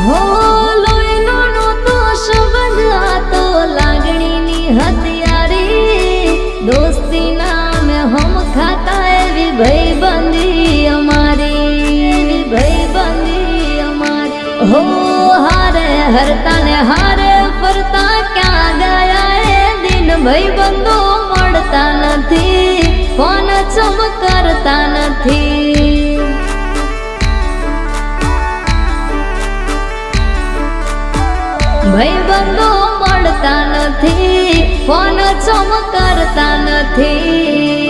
હો લોહીનો નહોતો સંબંધ, આ તો લાગણીની હથિયારી, દોસ્તી નામે હમ ખાતા એવી ભાઈબંધી અમારી, એવી ભાઈબંધી અમારી। હો હારે હરતા ને હારે ફરતા ક્યાં ગયા એ દિન, ભાઈબંધો મળતા નથી, ફોન ચમકરતા નથી। ભાઈબંધો મળતા નથી, ફોન ચમકરતા નથી।